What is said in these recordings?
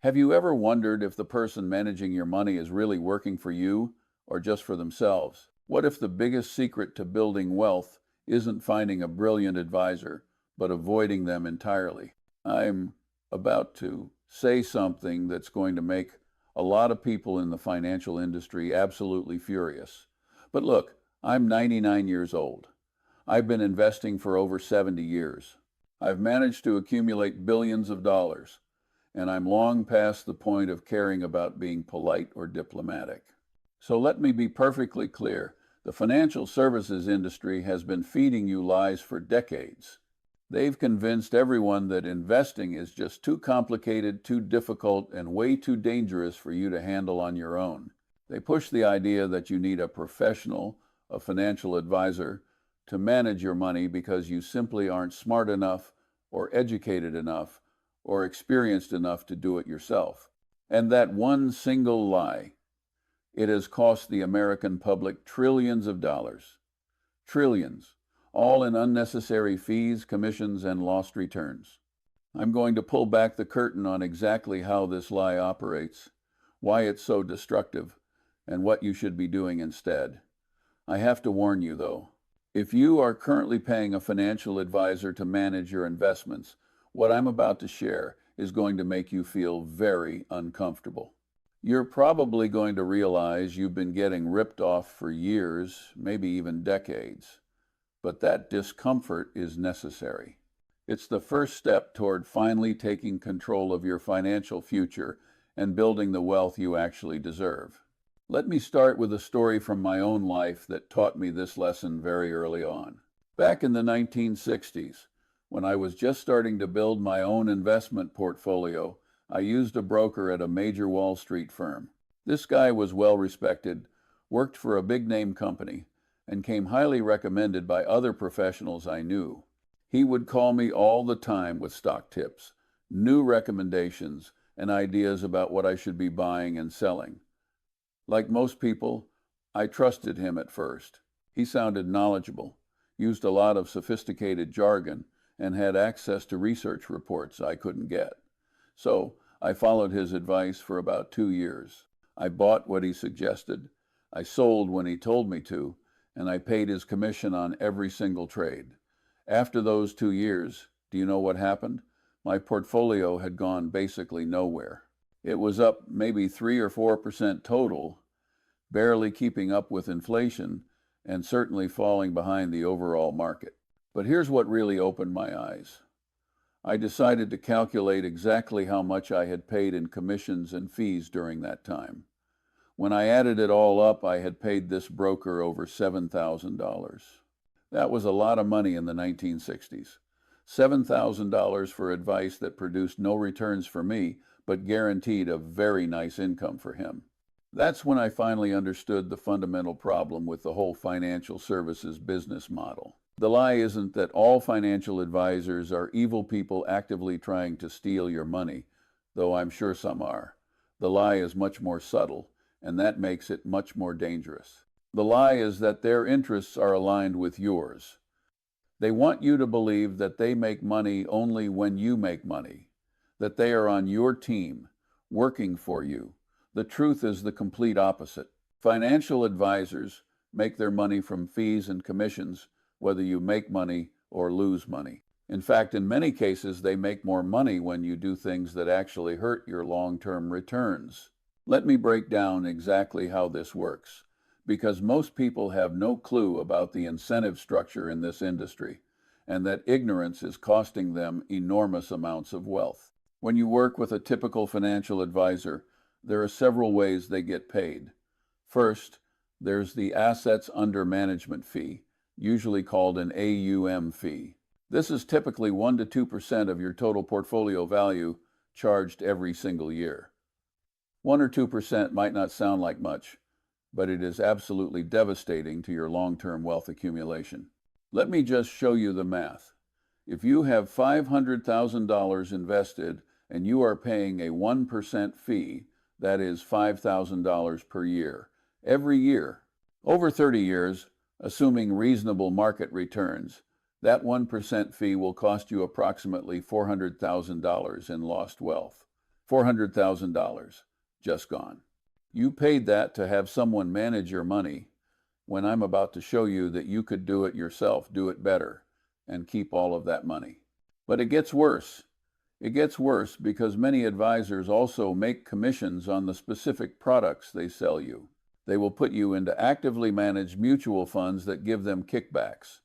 Have you ever wondered if the person managing your money is really working for you or just for themselves? What if the biggest secret to building wealth isn't finding a brilliant advisor, but avoiding them entirely? I'm about to say something that's going to make a lot of people in the financial industry absolutely furious. But look, I'm 99 years old. I've been investing for over 70 years. I've managed to accumulate billions of dollars, and I'm long past the point of caring about being polite or diplomatic. So let me be perfectly clear. The financial services industry has been feeding you lies for decades. They've convinced everyone that investing is just too complicated, too difficult, and way too dangerous for you to handle on your own. They push the idea that you need a professional, a financial advisor, to manage your money because you simply aren't smart enough or educated enough or experienced enough to do it yourself. And that one single lie, it has cost the American public trillions of dollars. Trillions, all in unnecessary fees, commissions, and lost returns. I'm going to pull back the curtain on exactly how this lie operates, why it's so destructive, and what you should be doing instead. I have to warn you, though. If you are currently paying a financial advisor to manage your investments, what I'm about to share is going to make you feel very uncomfortable. You're probably going to realize you've been getting ripped off for years, maybe even decades. But that discomfort is necessary. It's the first step toward finally taking control of your financial future and building the wealth you actually deserve. Let me start with a story from my own life that taught me this lesson very early on. Back in the 1960s, when I was just starting to build my own investment portfolio, I used a broker at a major Wall Street firm. This guy was well respected, worked for a big name company, and came highly recommended by other professionals I knew. He would call me all the time with stock tips, new recommendations, and ideas about what I should be buying and selling. Like most people, I trusted him at first. He sounded knowledgeable, used a lot of sophisticated jargon, and had access to research reports I couldn't get. So I followed his advice for about 2 years. I bought what he suggested, I sold when he told me to, and I paid his commission on every single trade. After those 2 years, do you know what happened? My portfolio had gone basically nowhere. It was up maybe 3 or 4% total, barely keeping up with inflation, and certainly falling behind the overall market. But here's what really opened my eyes. I decided to calculate exactly how much I had paid in commissions and fees during that time. When I added it all up, I had paid this broker over $7,000. That was a lot of money in the 1960s. $7,000 for advice that produced no returns for me, but guaranteed a very nice income for him. That's when I finally understood the fundamental problem with the whole financial services business model. The lie isn't that all financial advisors are evil people actively trying to steal your money, though I'm sure some are. The lie is much more subtle, and that makes it much more dangerous. The lie is that their interests are aligned with yours. They want you to believe that they make money only when you make money, that they are on your team, working for you. The truth is the complete opposite. Financial advisors make their money from fees and commissions, whether you make money or lose money. In fact, in many cases, they make more money when you do things that actually hurt your long-term returns. Let me break down exactly how this works, because most people have no clue about the incentive structure in this industry, and that ignorance is costing them enormous amounts of wealth. When you work with a typical financial advisor, there are several ways they get paid. First, there's the assets under management fee, usually called an AUM fee. This is typically 1 to 2% of your total portfolio value charged every single year. 1 or 2% might not sound like much, but it is absolutely devastating to your long-term wealth accumulation. Let me just show you the math. If you have $500,000 invested and you are paying a 1% fee, that is $5,000 per year, every year, over 30 years, assuming reasonable market returns, that 1% fee will cost you approximately $400,000 in lost wealth. $400,000, just gone. You paid that to have someone manage your money when I'm about to show you that you could do it yourself, do it better, and keep all of that money. But it gets worse. It gets worse because many advisors also make commissions on the specific products they sell you. They will put you into actively managed mutual funds that give them kickbacks.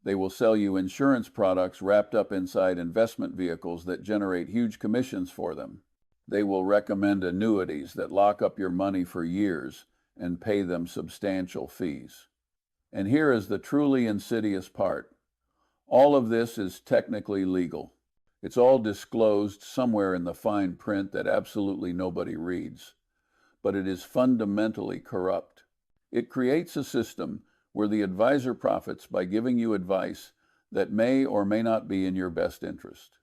They will sell you insurance products wrapped up inside investment vehicles that generate huge commissions for them. They will recommend annuities that lock up your money for years and pay them substantial fees. And here is the truly insidious part. All of this is technically legal. It's all disclosed somewhere in the fine print that absolutely nobody reads. But it is fundamentally corrupt. It creates a system where the advisor profits by giving you advice that may or may not be in your best interest.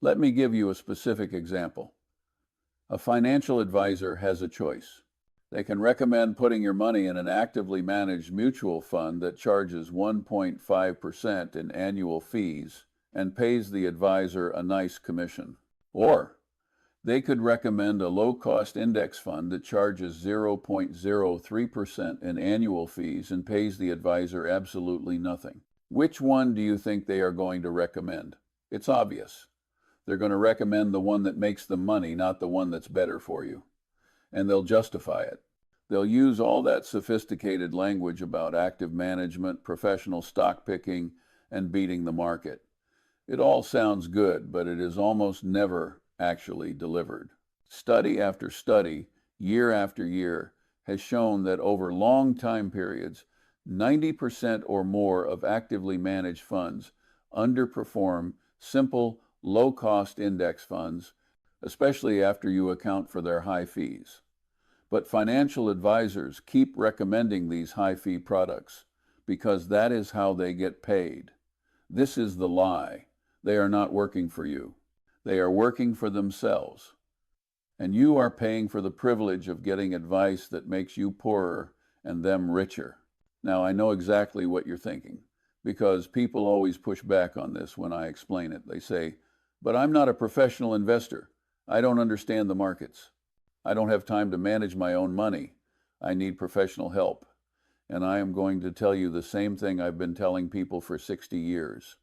Let me give you a specific example. A financial advisor has a choice. They can recommend putting your money in an actively managed mutual fund that charges 1.5% in annual fees and pays the advisor a nice commission. Or they could recommend a low-cost index fund that charges 0.03% in annual fees and pays the advisor absolutely nothing. Which one do you think they are going to recommend? It's obvious. They're going to recommend the one that makes the money, not the one that's better for you. And they'll justify it. They'll use all that sophisticated language about active management, professional stock picking, and beating the market. It all sounds good, but it is almost never actually delivered. Study after study, year after year, has shown that over long time periods, 90% or more of actively managed funds underperform simple, low-cost index funds, especially after you account for their high fees. But financial advisors keep recommending these high-fee products because that is how they get paid. This is the lie. They are not working for you. They are working for themselves. And you are paying for the privilege of getting advice that makes you poorer and them richer. Now, I know exactly what you're thinking, because people always push back on this when I explain it. They say, but I'm not a professional investor. I don't understand the markets. I don't have time to manage my own money. I need professional help. And I am going to tell you the same thing I've been telling people for 60 years.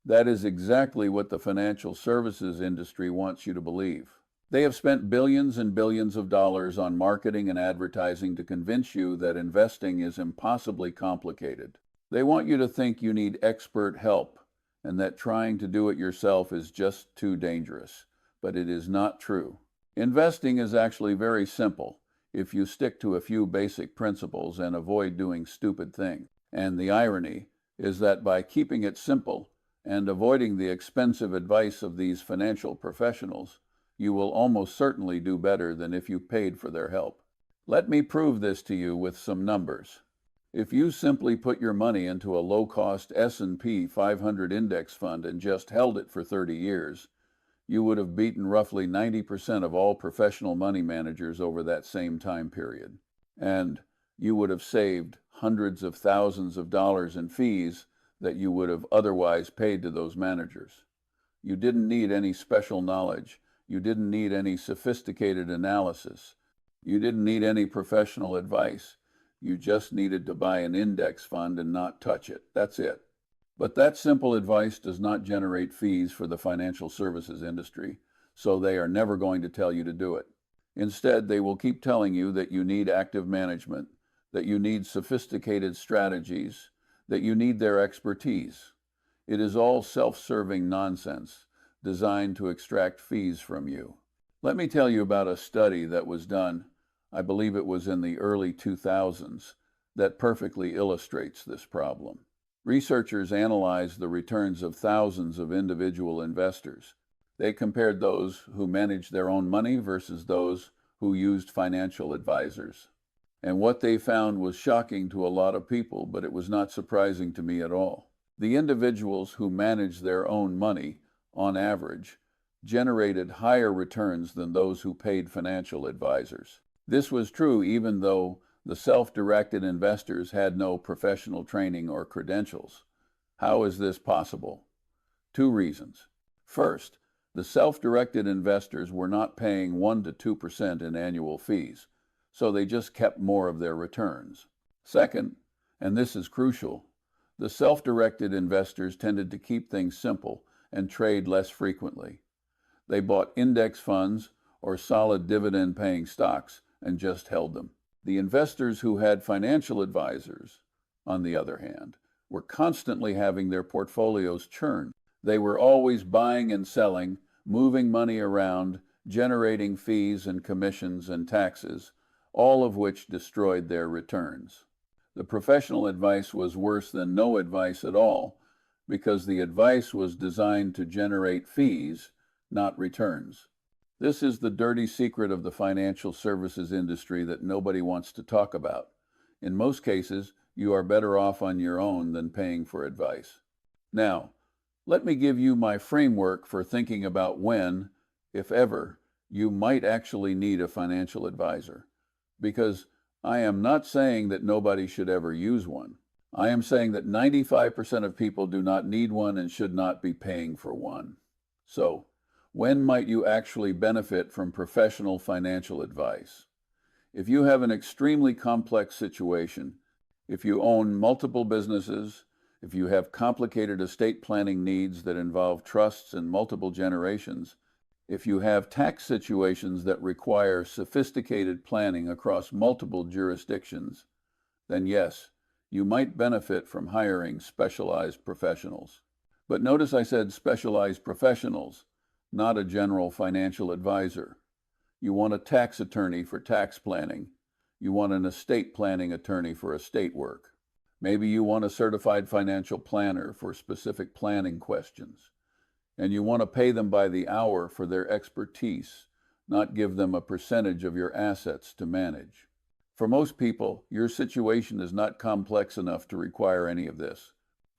That is exactly what the financial services industry wants you to believe. They have spent billions and billions of dollars on marketing and advertising to convince you that investing is impossibly complicated. They want you to think you need expert help and that trying to do it yourself is just too dangerous. But it is not true. Investing is actually very simple if you stick to a few basic principles and avoid doing stupid things. And the irony is that by keeping it simple and avoiding the expensive advice of these financial professionals, you will almost certainly do better than if you paid for their help. Let me prove this to you with some numbers. If you simply put your money into a low-cost S&P 500 index fund and just held it for 30 years, you would have beaten roughly 90% of all professional money managers over that same time period. And you would have saved hundreds of thousands of dollars in fees that you would have otherwise paid to those managers. You didn't need any special knowledge. You didn't need any sophisticated analysis. You didn't need any professional advice. You just needed to buy an index fund and not touch it. That's it. But that simple advice does not generate fees for the financial services industry, so they are never going to tell you to do it. Instead, they will keep telling you that you need active management, that you need sophisticated strategies, that you need their expertise. It is all self-serving nonsense designed to extract fees from you. Let me tell you about a study that was done, I believe it was in the early 2000s, that perfectly illustrates this problem. Researchers analyzed the returns of thousands of individual investors. They compared those who managed their own money versus those who used financial advisors. And what they found was shocking to a lot of people, but it was not surprising to me at all. The individuals who managed their own money, on average, generated higher returns than those who paid financial advisors. This was true even though the self-directed investors had no professional training or credentials. How is this possible? Two reasons. First, The self-directed investors were not paying 1 to 2% in annual fees, so they just kept more of their returns. Second, and this is crucial, the self-directed investors tended to keep things simple and trade less frequently. They bought index funds or solid dividend-paying stocks and just held them. The investors who had financial advisors, on the other hand, were constantly having their portfolios churn. They were always buying and selling, moving money around, generating fees and commissions and taxes, all of which destroyed their returns. The professional advice was worse than no advice at all, because the advice was designed to generate fees, not returns. This is the dirty secret of the financial services industry that nobody wants to talk about. In most cases, you are better off on your own than paying for advice. Now, let me give you my framework for thinking about when, if ever, you might actually need a financial advisor. Because I am not saying that nobody should ever use one. I am saying that 95% of people do not need one and should not be paying for one. So, when might you actually benefit from professional financial advice? If you have an extremely complex situation, if you own multiple businesses, if you have complicated estate planning needs that involve trusts and multiple generations, if you have tax situations that require sophisticated planning across multiple jurisdictions, then yes, you might benefit from hiring specialized professionals. But notice I said specialized professionals, not a general financial advisor. You want a tax attorney for tax planning. You want an estate planning attorney for estate work. Maybe you want a certified financial planner for specific planning questions. And you want to pay them by the hour for their expertise, not give them a percentage of your assets to manage. For most people, your situation is not complex enough to require any of this.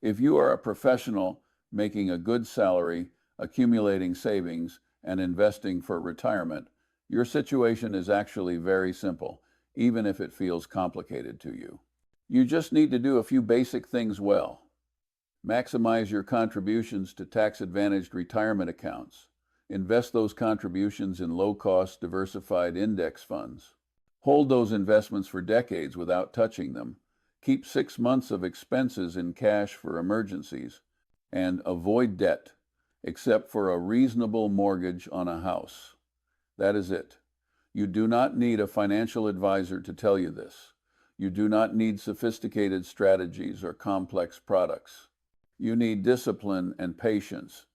If you are a professional making a good salary, accumulating savings, and investing for retirement, your situation is actually very simple, even if it feels complicated to you. You just need to do a few basic things well. Maximize your contributions to tax-advantaged retirement accounts. Invest those contributions in low-cost, diversified index funds. Hold those investments for decades without touching them. Keep 6 months of expenses in cash for emergencies. And avoid debt, except for a reasonable mortgage on a house. That is it. You do not need a financial advisor to tell you this. You do not need sophisticated strategies or complex products. You need discipline and patience,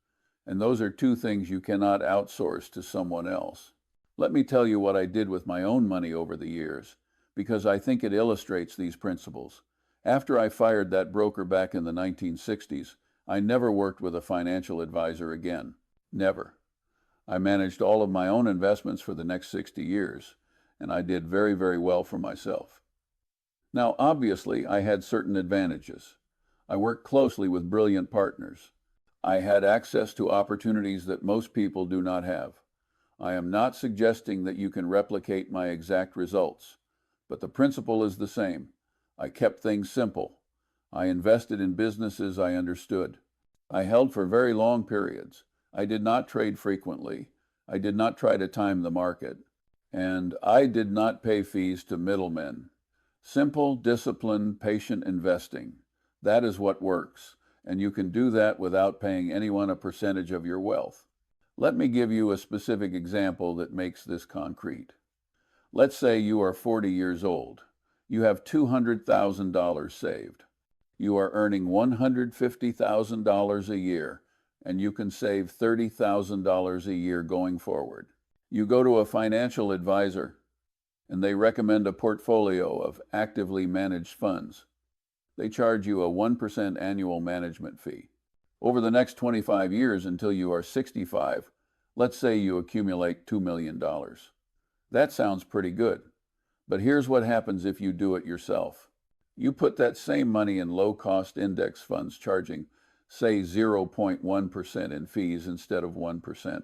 and those are two things you cannot outsource to someone else. Let me tell you what I did with my own money over the years, because I think it illustrates these principles. After I fired that broker back in the 1960s, I never worked with a financial advisor again. Never. I managed all of my own investments for the next 60 years, and I did very, very well for myself. Now, obviously, I had certain advantages. I worked closely with brilliant partners. I had access to opportunities that most people do not have. I am not suggesting that you can replicate my exact results, but the principle is the same. I kept things simple. I invested in businesses I understood. I held for very long periods. I did not trade frequently. I did not try to time the market. And I did not pay fees to middlemen. Simple, disciplined, patient investing. That is what works. And you can do that without paying anyone a percentage of your wealth. Let me give you a specific example that makes this concrete. Let's say you are 40 years old. You have $200,000 saved. You are earning $150,000 a year, and you can save $30,000 a year going forward. You go to a financial advisor, and they recommend a portfolio of actively managed funds. They charge you a 1% annual management fee. Over the next 25 years until you are 65, let's say you accumulate $2 million. That sounds pretty good. But here's what happens if you do it yourself. You put that same money in low-cost index funds charging, say, 0.1% in fees instead of 1%.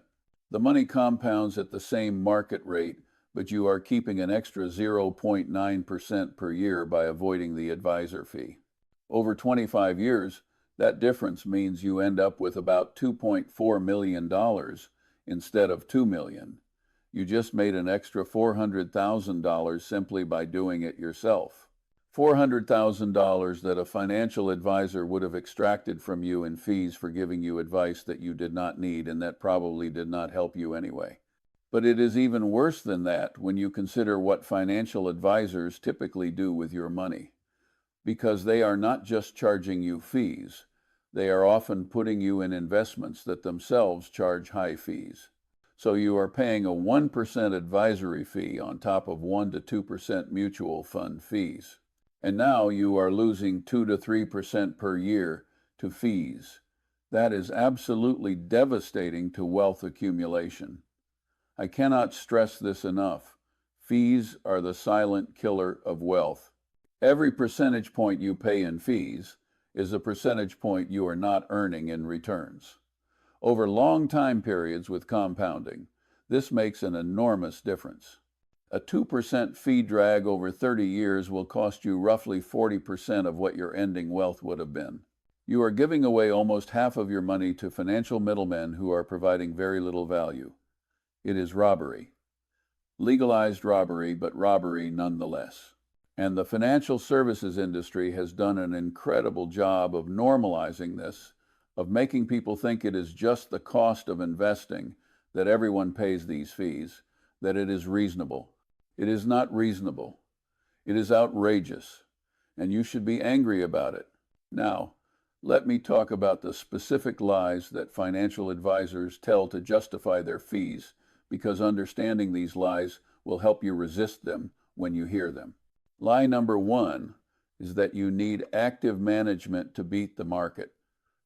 The money compounds at the same market rate, but you are keeping an extra 0.9% per year by avoiding the advisor fee. Over 25 years, that difference means you end up with about $2.4 million instead of 2 million. You just made an extra $400,000 simply by doing it yourself. $400,000 that a financial advisor would have extracted from you in fees for giving you advice that you did not need and that probably did not help you anyway. But it is even worse than that when you consider what financial advisors typically do with your money. Because they are not just charging you fees, they are often putting you in investments that themselves charge high fees. So you are paying a 1% advisory fee on top of 1 to 2% mutual fund fees. And now you are losing 2 to 3% per year to fees. That is absolutely devastating to wealth accumulation. I cannot stress this enough. Fees are the silent killer of wealth. Every percentage point you pay in fees is a percentage point you are not earning in returns. Over long time periods with compounding, this makes an enormous difference. A 2% fee drag over 30 years will cost you roughly 40% of what your ending wealth would have been. You are giving away almost half of your money to financial middlemen who are providing very little value. It is robbery. Legalized robbery, but robbery nonetheless. And the financial services industry has done an incredible job of normalizing this, of making people think it is just the cost of investing that everyone pays these fees, that it is reasonable. It is not reasonable. It is outrageous, and you should be angry about it. Now, let me talk about the specific lies that financial advisors tell to justify their fees, because understanding these lies will help you resist them when you hear them. Lie number 1 is that you need active management to beat the market.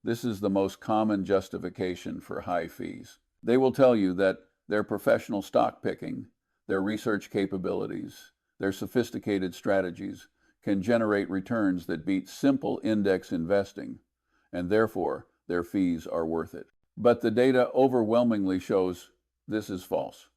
This is the most common justification for high fees. They will tell you that their professional stock picking, their research capabilities, their sophisticated strategies can generate returns that beat simple index investing, and therefore their fees are worth it. But the data overwhelmingly shows this is false.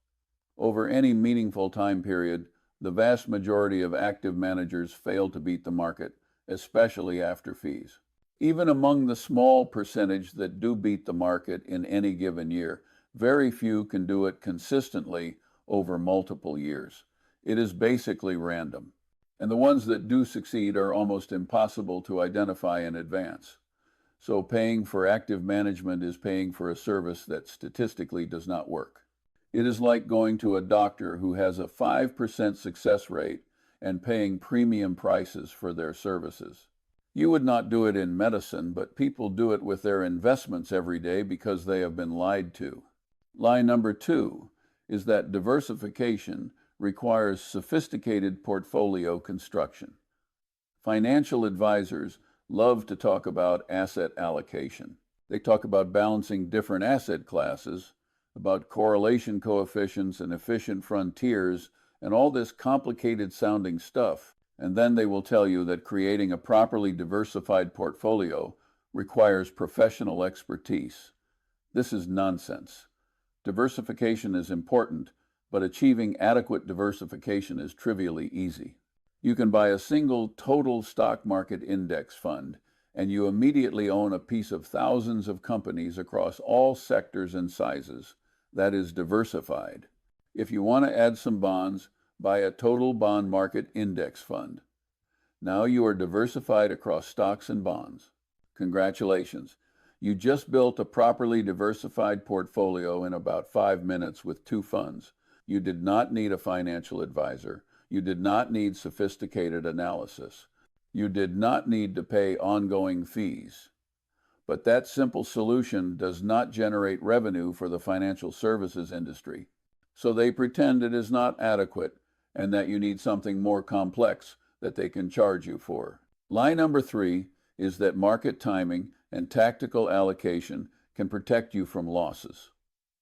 Over any meaningful time period, the vast majority of active managers fail to beat the market, especially after fees. Even among the small percentage that do beat the market in any given year, very few can do it consistently over multiple years. It is basically random. And the ones that do succeed are almost impossible to identify in advance. So paying for active management is paying for a service that statistically does not work. It is like going to a doctor who has a 5% success rate and paying premium prices for their services. You would not do it in medicine, but people do it with their investments every day because they have been lied to. Lie number 2 is that diversification requires sophisticated portfolio construction. Financial advisors love to talk about asset allocation. They talk about balancing different asset classes, about correlation coefficients and efficient frontiers, and all this complicated sounding stuff. And then they will tell you that creating a properly diversified portfolio requires professional expertise. This is nonsense. Diversification is important, but achieving adequate diversification is trivially easy. You can buy a single total stock market index fund, and you immediately own a piece of thousands of companies across all sectors and sizes. That is diversified. If you want to add some bonds, buy a total bond market index fund. Now you are diversified across stocks and bonds. Congratulations. You just built a properly diversified portfolio in about 5 minutes with 2 funds. You did not need a financial advisor. You did not need sophisticated analysis. You did not need to pay ongoing fees. But that simple solution does not generate revenue for the financial services industry. So they pretend it is not adequate and that you need something more complex that they can charge you for. Lie number 3 is that market timing and tactical allocation can protect you from losses.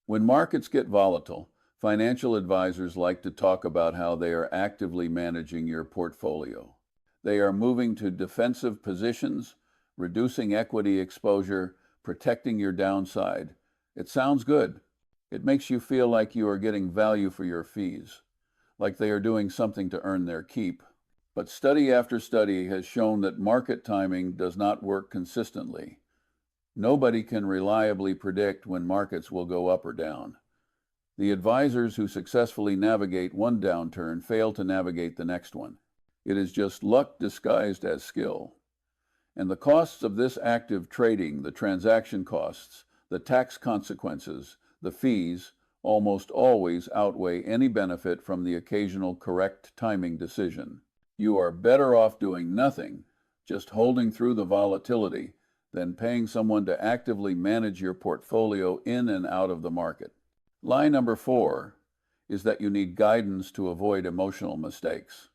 When markets get volatile, financial advisors like to talk about how they are actively managing your portfolio. They are moving to defensive positions, reducing equity exposure, protecting your downside. It sounds good. It makes you feel like you are getting value for your fees, like they are doing something to earn their keep. But study after study has shown that market timing does not work consistently. Nobody can reliably predict when markets will go up or down. The advisors who successfully navigate one downturn fail to navigate the next one. It is just luck disguised as skill. And the costs of this active trading, the transaction costs, the tax consequences, the fees, almost always outweigh any benefit from the occasional correct timing decision. You are better off doing nothing, just holding through the volatility, than paying someone to actively manage your portfolio in and out of the market. Lie number 4 is that you need guidance to avoid emotional mistakes.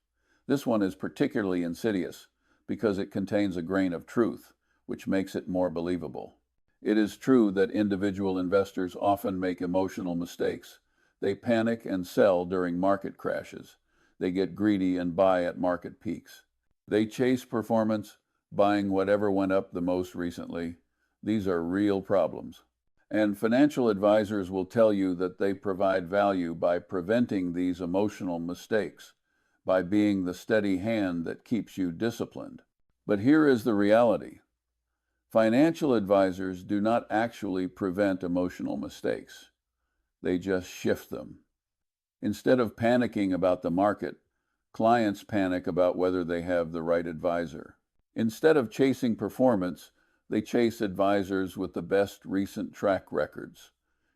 This one is particularly insidious because it contains a grain of truth, which makes it more believable. It is true that individual investors often make emotional mistakes. They panic and sell during market crashes. They get greedy and buy at market peaks. They chase performance, buying whatever went up the most recently. These are real problems. And financial advisors will tell you that they provide value by preventing these emotional mistakes, by being the steady hand that keeps you disciplined. But here is the reality. Financial advisors do not actually prevent emotional mistakes. They just shift them. Instead of panicking about the market, clients panic about whether they have the right advisor. Instead of chasing performance, they chase advisors with the best recent track records.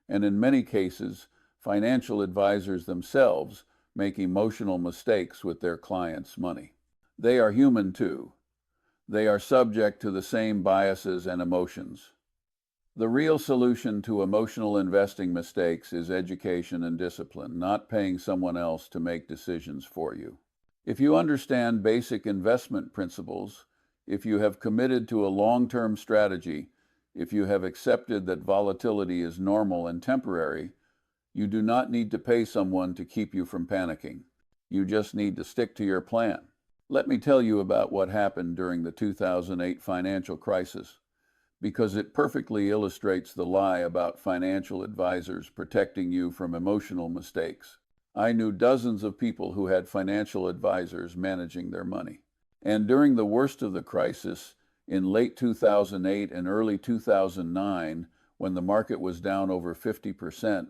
And in many cases, financial advisors themselves make emotional mistakes with their clients' money. They are human too. They are subject to the same biases and emotions. The real solution to emotional investing mistakes is education and discipline, not paying someone else to make decisions for you. If you understand basic investment principles, if you have committed to a long-term strategy, if you have accepted that volatility is normal and temporary, you do not need to pay someone to keep you from panicking. You just need to stick to your plan. Let me tell you about what happened during the 2008 financial crisis, because it perfectly illustrates the lie about financial advisors protecting you from emotional mistakes. I knew dozens of people who had financial advisors managing their money. And during the worst of the crisis, in late 2008 and early 2009, when the market was down over 50%,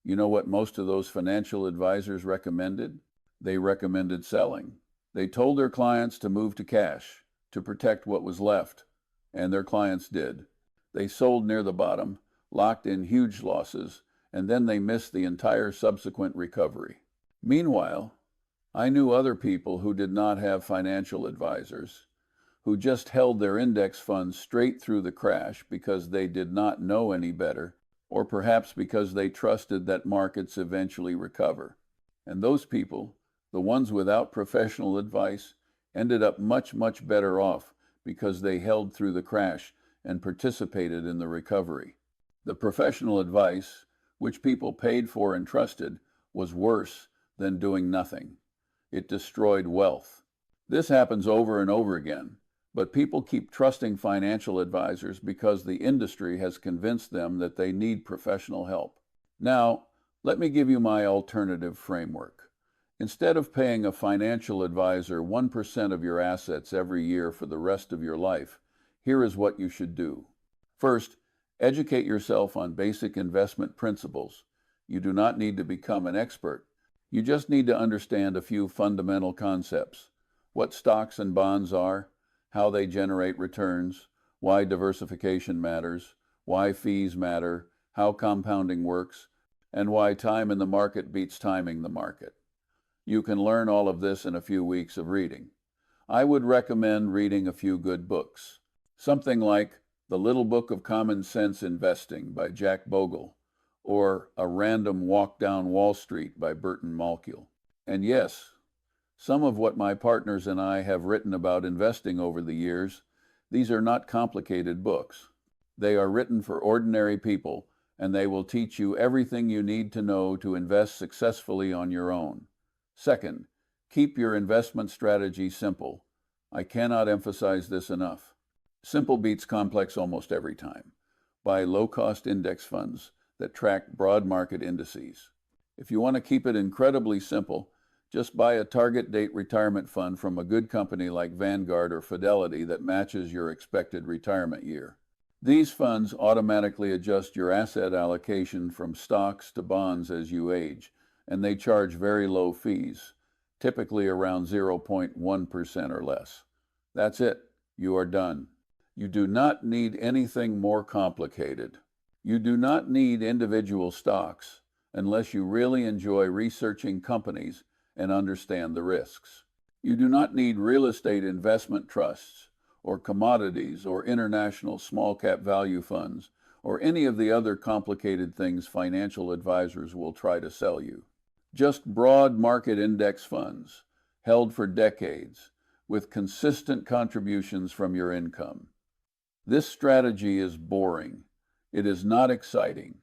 you know what most of those financial advisors recommended? They recommended selling. They told their clients to move to cash, to protect what was left, and their clients did. They sold near the bottom, locked in huge losses, and then they missed the entire subsequent recovery. Meanwhile, I knew other people who did not have financial advisors, who just held their index funds straight through the crash because they did not know any better, or perhaps because they trusted that markets eventually recover. And those people, the ones without professional advice, ended up much better off because they held through the crash and participated in the recovery. The professional advice, which people paid for and trusted, was worse than doing nothing. It destroyed wealth. This happens over and over again, but people keep trusting financial advisors because the industry has convinced them that they need professional help. Now, let me give you my alternative framework. Instead of paying a financial advisor 1% of your assets every year for the rest of your life, here is what you should do. First, educate yourself on basic investment principles. You do not need to become an expert. You just need to understand a few fundamental concepts: what stocks and bonds are, how they generate returns, why diversification matters, why fees matter, how compounding works, and why time in the market beats timing the market. You can learn all of this in a few weeks of reading. I would recommend reading a few good books. Something like The Little Book of Common Sense Investing by Jack Bogle, or A Random Walk Down Wall Street by Burton Malkiel. And yes, some of what my partners and I have written about investing over the years, these are not complicated books. They are written for ordinary people, and they will teach you everything you need to know to invest successfully on your own. Second, keep your investment strategy simple. I cannot emphasize this enough. Simple beats complex almost every time. Buy low-cost index funds that track broad market indices. If you want to keep it incredibly simple, just buy a target date retirement fund from a good company like Vanguard or Fidelity that matches your expected retirement year. These funds automatically adjust your asset allocation from stocks to bonds as you age, and they charge very low fees, typically around 0.1% or less. That's it. You are done. You do not need anything more complicated. You do not need individual stocks unless you really enjoy researching companies and understand the risks. You do not need real estate investment trusts or commodities or international small-cap value funds or any of the other complicated things financial advisors will try to sell you. Just broad market index funds, held for decades, with consistent contributions from your income. This strategy is boring. It is not exciting.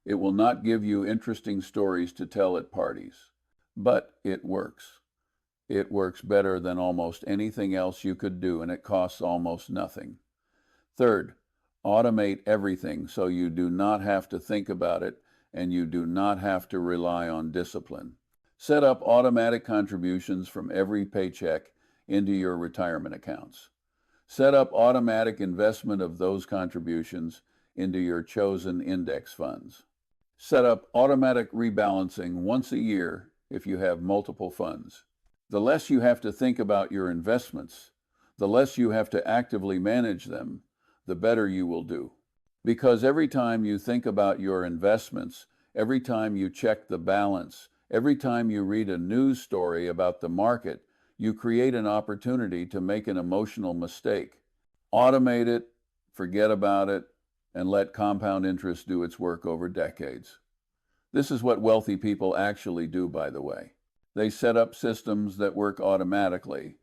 It will not give you interesting stories to tell at parties. But it works. It works better than almost anything else you could do, and it costs almost nothing. Third, automate everything so you do not have to think about it and you do not have to rely on discipline. Set up automatic contributions from every paycheck into your retirement accounts. Set up automatic investment of those contributions into your chosen index funds. Set up automatic rebalancing once a year if you have multiple funds. The less you have to think about your investments, the less you have to actively manage them, the better you will do. Because every time you think about your investments, every time you check the balance, every time you read a news story about the market, you create an opportunity to make an emotional mistake. Automate it, forget about it, and let compound interest do its work over decades. This is what wealthy people actually do, by the way. They set up systems that work automatically,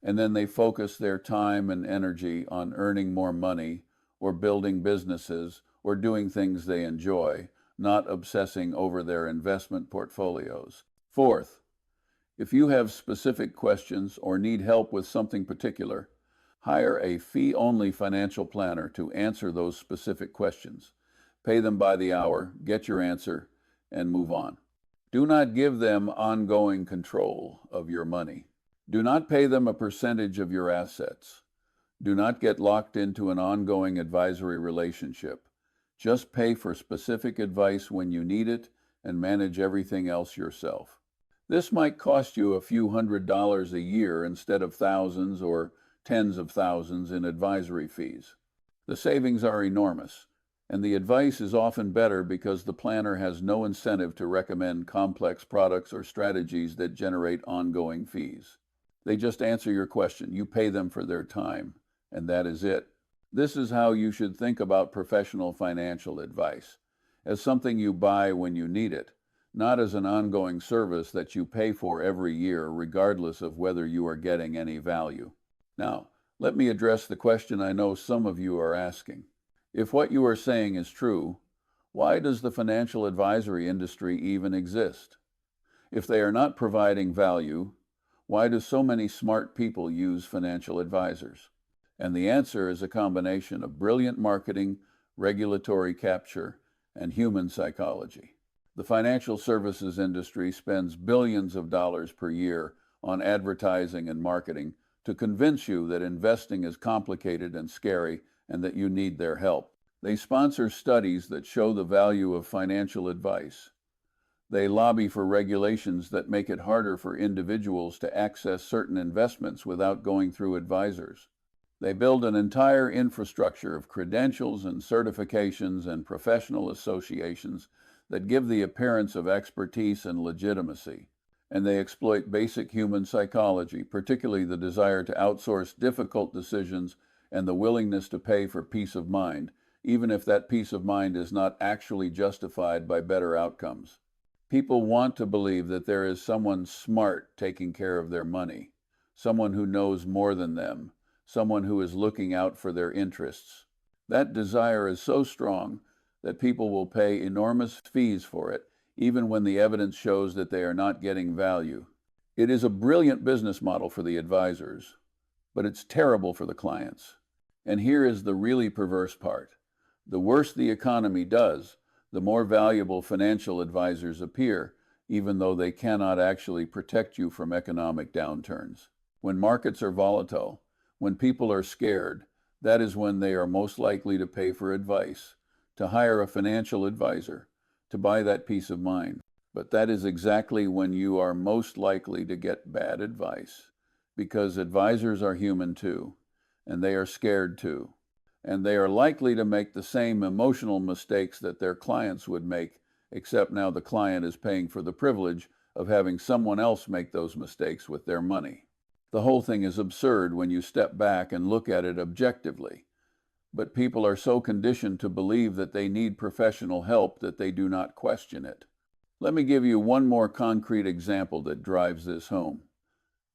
and then they focus their time and energy on earning more money or building businesses or doing things they enjoy, not obsessing over their investment portfolios. Fourth, if you have specific questions or need help with something particular, hire a fee-only financial planner to answer those specific questions. Pay them by the hour, get your answer, and move on. Do not give them ongoing control of your money. Do not pay them a percentage of your assets. Do not get locked into an ongoing advisory relationship. Just pay for specific advice when you need it and manage everything else yourself. This might cost you a few $100s a year instead of thousands or tens of thousands in advisory fees. The savings are enormous, and the advice is often better because the planner has no incentive to recommend complex products or strategies that generate ongoing fees. They just answer your question. You pay them for their time, and that is it. This is how you should think about professional financial advice, as something you buy when you need it, not as an ongoing service that you pay for every year, regardless of whether you are getting any value. Now, let me address the question I know some of you are asking. If what you are saying is true, why does the financial advisory industry even exist? If they are not providing value, why do so many smart people use financial advisors? And the answer is a combination of brilliant marketing, regulatory capture, and human psychology. The financial services industry spends billions of dollars per year on advertising and marketing to convince you that investing is complicated and scary and that you need their help. They sponsor studies that show the value of financial advice. They lobby for regulations that make it harder for individuals to access certain investments without going through advisors. They build an entire infrastructure of credentials and certifications and professional associations that give the appearance of expertise and legitimacy. And they exploit basic human psychology, particularly the desire to outsource difficult decisions and the willingness to pay for peace of mind, even if that peace of mind is not actually justified by better outcomes. People want to believe that there is someone smart taking care of their money, someone who knows more than them, someone who is looking out for their interests. That desire is so strong that people will pay enormous fees for it, even when the evidence shows that they are not getting value. It is a brilliant business model for the advisors, but it's terrible for the clients. And here is the really perverse part. The worse the economy does, the more valuable financial advisors appear, even though they cannot actually protect you from economic downturns. When markets are volatile, when people are scared, That is when they are most likely to pay for advice, to hire a financial advisor, to buy that peace of mind. But that is exactly when you are most likely to get bad advice, because advisors are human too, and they are scared too, and they are likely to make the same emotional mistakes that their clients would make, except now the client is paying for the privilege of having someone else make those mistakes with their money. The whole thing is absurd when you step back and look at it objectively. But people are so conditioned to believe that they need professional help that they do not question it. Let me give you one more concrete example that drives this home.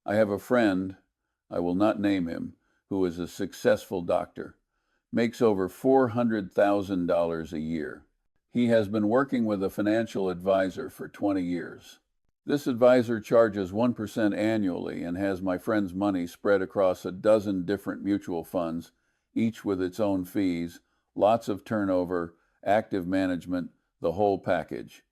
I have a friend, I will not name him, who is a successful doctor, makes over $400,000 a year. He has been working with a financial advisor for 20 years. This advisor charges 1% annually and has my friend's money spread across a dozen different mutual funds, each with its own fees, lots of turnover, active management, the whole package.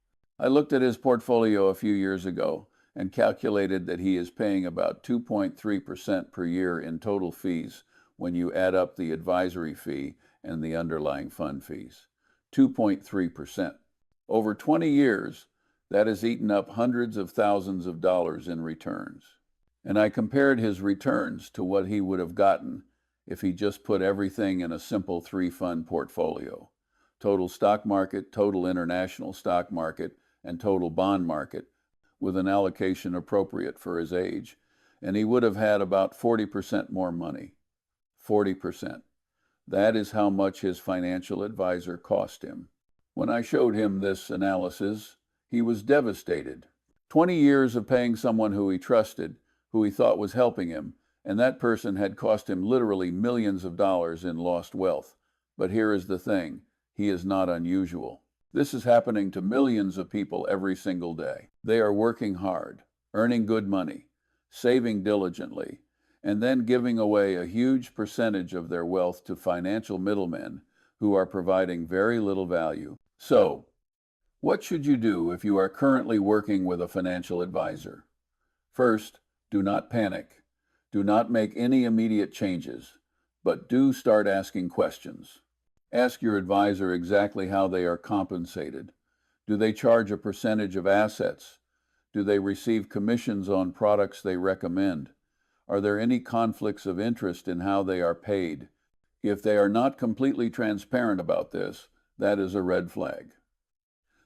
I looked at his portfolio a few years ago and calculated that he is paying about 2.3% per year in total fees when you add up the advisory fee and the underlying fund fees. 2.3%. Over 20 years, that has eaten up hundreds of thousands of dollars in returns. And I compared his returns to what he would have gotten if he just put everything in a simple 3-fund portfolio. Total stock market, total international stock market, and total bond market, with an allocation appropriate for his age. And he would have had about 40% more money. 40%. That is how much his financial advisor cost him. When I showed him this analysis, he was devastated. 20 years of paying someone who he trusted, who he thought was helping him, and that person had cost him literally millions of dollars in lost wealth. But here is the thing, he is not unusual. This is happening to millions of people every single day. They are working hard, earning good money, saving diligently, and then giving away a huge percentage of their wealth to financial middlemen who are providing very little value. So, what should you do if you are currently working with a financial advisor? First, do not panic. Do not make any immediate changes, but do start asking questions. Ask your advisor exactly how they are compensated. Do they charge a percentage of assets? Do they receive commissions on products they recommend? Are there any conflicts of interest in how they are paid? If they are not completely transparent about this, that is a red flag.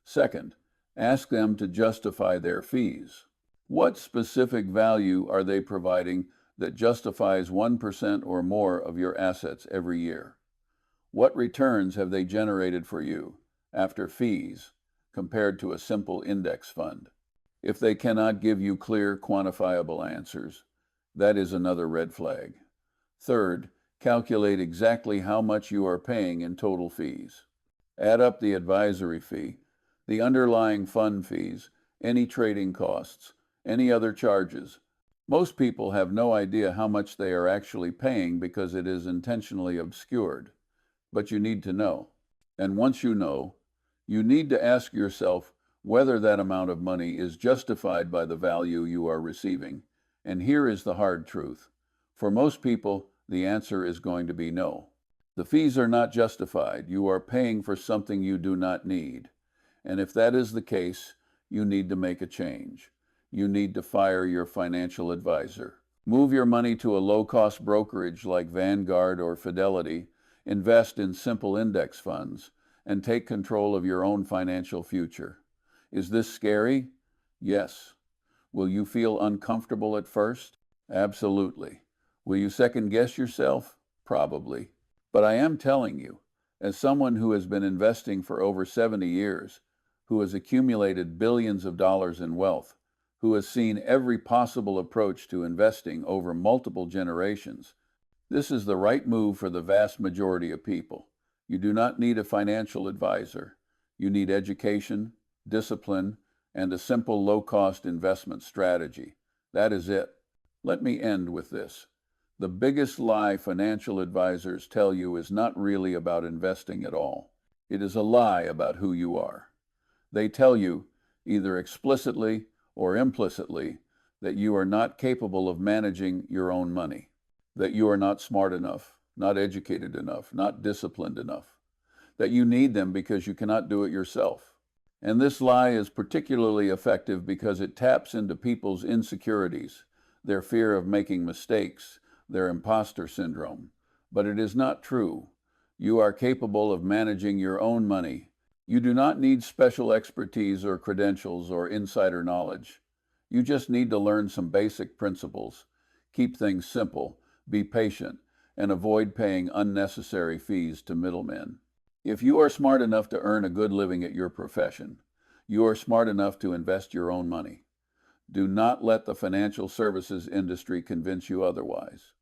Second, ask them to justify their fees. What specific value are they providing that justifies 1% or more of your assets every year? What returns have they generated for you after fees compared to a simple index fund? If they cannot give you clear, quantifiable answers, that is another red flag. Third, calculate exactly how much you are paying in total fees. Add up the advisory fee, the underlying fund fees, any trading costs, any other charges. Most people have no idea how much they are actually paying because it is intentionally obscured. But you need to know. And once you know, you need to ask yourself whether that amount of money is justified by the value you are receiving. And here is the hard truth. For most people, the answer is going to be no. The fees are not justified. You are paying for something you do not need. And if that is the case, you need to make a change. You need to fire your financial advisor. Move your money to a low-cost brokerage like Vanguard or Fidelity, invest in simple index funds, and take control of your own financial future. Is this scary? Yes. Will you feel uncomfortable at first? Absolutely. Will you second-guess yourself? Probably. But I am telling you, as someone who has been investing for over 70 years, who has accumulated billions of dollars in wealth, who has seen every possible approach to investing over multiple generations, this is the right move for the vast majority of people. You do not need a financial advisor. You need education, discipline, and a simple low-cost investment strategy. That is it. Let me end with this. The biggest lie financial advisors tell you is not really about investing at all. It is a lie about who you are. They tell you, either explicitly or implicitly, that you are not capable of managing your own money, that you are not smart enough, not educated enough, not disciplined enough, that you need them because you cannot do it yourself. And this lie is particularly effective because it taps into people's insecurities, their fear of making mistakes, their imposter syndrome. But it is not true. You are capable of managing your own money. You do not need special expertise or credentials or insider knowledge. You just need to learn some basic principles, keep things simple, be patient, and avoid paying unnecessary fees to middlemen. If you are smart enough to earn a good living at your profession, you are smart enough to invest your own money. Do not let the financial services industry convince you otherwise.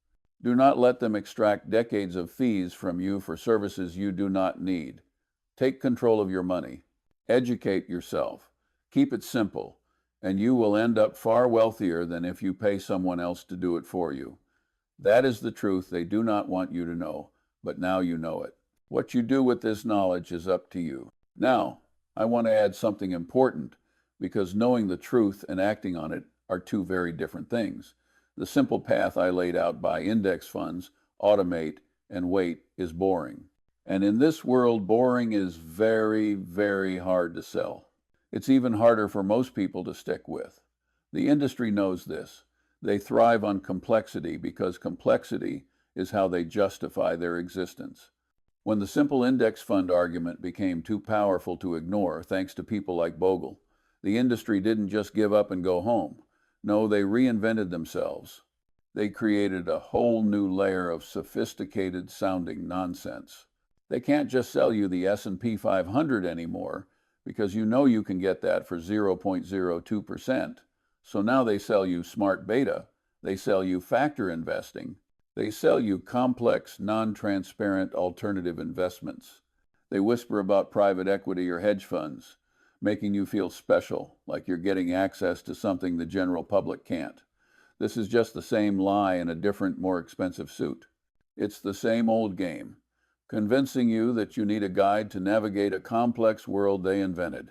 Do not let them extract decades of fees from you for services you do not need. Take control of your money. Educate yourself. Keep it simple, and you will end up far wealthier than if you pay someone else to do it for you. That is the truth they do not want you to know, but now you know it. What you do with this knowledge is up to you. Now, I want to add something important, because knowing the truth and acting on it are two very different things. The simple path I laid out: buy index funds, automate, and wait, is boring. And in this world, boring is very, very hard to sell. It's even harder for most people to stick with. The industry knows this. They thrive on complexity because complexity is how they justify their existence. When the simple index fund argument became too powerful to ignore, thanks to people like Bogle, the industry didn't just give up and go home. No, they reinvented themselves. They created a whole new layer of sophisticated sounding nonsense. They can't just sell you the S&P 500 anymore, because you know you can get that for 0.02%. So now they sell you smart beta, they sell you factor investing, they sell you complex, non-transparent alternative investments. They whisper about private equity or hedge funds, making you feel special, like you're getting access to something the general public can't. This is just the same lie in a different, more expensive suit. It's the same old game, convincing you that you need a guide to navigate a complex world they invented.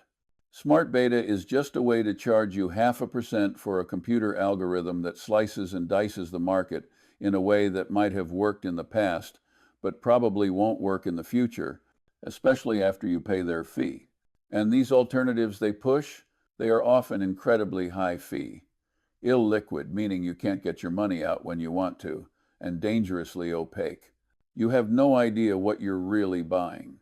Smart beta is just a way to charge you 0.5% for a computer algorithm that slices and dices the market in a way that might have worked in the past, but probably won't work in the future, especially after you pay their fee. And these alternatives they push, they are often incredibly high fee. Illiquid, meaning you can't get your money out when you want to, and dangerously opaque. You have no idea what you're really buying.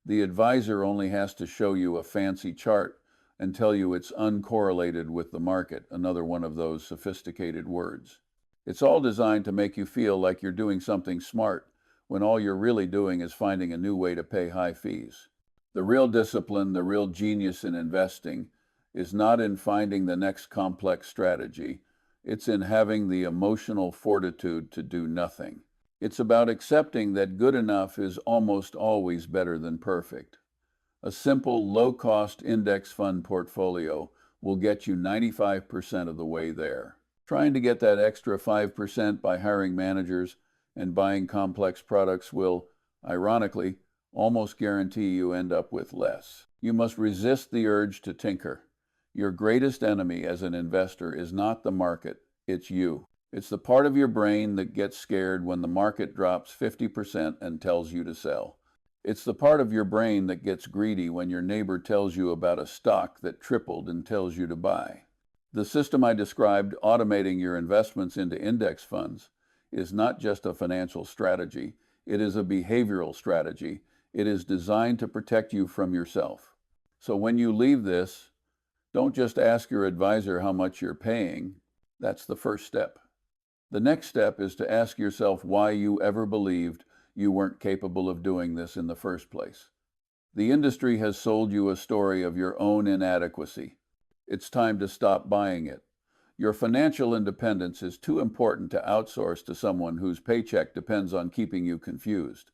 The advisor only has to show you a fancy chart and tell you it's uncorrelated with the market, another one of those sophisticated words. It's all designed to make you feel like you're doing something smart, when all you're really doing is finding a new way to pay high fees. The real discipline, the real genius in investing, is not in finding the next complex strategy. It's in having the emotional fortitude to do nothing. It's about accepting that good enough is almost always better than perfect. A simple, low-cost index fund portfolio will get you 95% of the way there. Trying to get that extra 5% by hiring managers and buying complex products will, ironically, almost guarantee you end up with less. You must resist the urge to tinker. Your greatest enemy as an investor is not the market, it's you. It's the part of your brain that gets scared when the market drops 50% and tells you to sell. It's the part of your brain that gets greedy when your neighbor tells you about a stock that tripled and tells you to buy. The system I described, automating your investments into index funds, is not just a financial strategy. It is a behavioral strategy. It is designed to protect you from yourself. So when you leave this, don't just ask your advisor how much you're paying. That's the first step. The next step is to ask yourself why you ever believed you weren't capable of doing this in the first place. The industry has sold you a story of your own inadequacy. It's time to stop buying it. Your financial independence is too important to outsource to someone whose paycheck depends on keeping you confused.